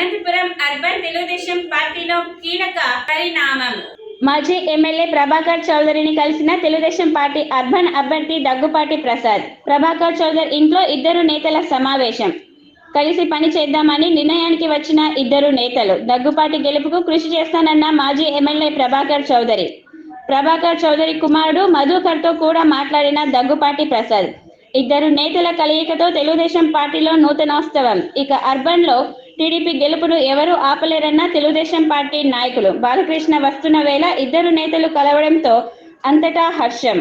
Anantapuram urban Telugu Desam పార్టీలో కీలక పరిణామం. మాజీ ఎమ్మెల్యే ప్రభాకర్ చౌదరిని కలిసిన తెలుగుదేశం పార్టీ అర్బన్ అభ్యర్థి దగ్గుపాటి ప్రసాద్. ప్రభాకర్ చౌదరి ఇంట్లో ఇద్దరు నేతల సమావేశం. కలిసి పని చేద్దామని నిర్ణయానికి వచ్చిన ఇద్దరు నేతలు. దగ్గుపాటి గెలుపుకు కృషి చేస్తానన్న మాజీ ఎమ్మెల్యే ప్రభాకర్ చౌదరి. ప్రభాకర్ చౌదరి కుమారుడు మధుకర్తో కూడా మాట్లాడిన దగ్గుపాటి ప్రసాద్. ఇద్దరు నేతల కలయికతో తెలుగుదేశం పార్టీలో నూతనోత్సవం. ఇక అర్బన్ లో టీడీపీ గెలుపును ఎవరూ ఆపలేరన్న తెలుగుదేశం పార్టీ నాయకులు. బాలకృష్ణ వస్తున్న వేళ ఇద్దరు నేతలు కలవడంతో అంతటా హర్షం.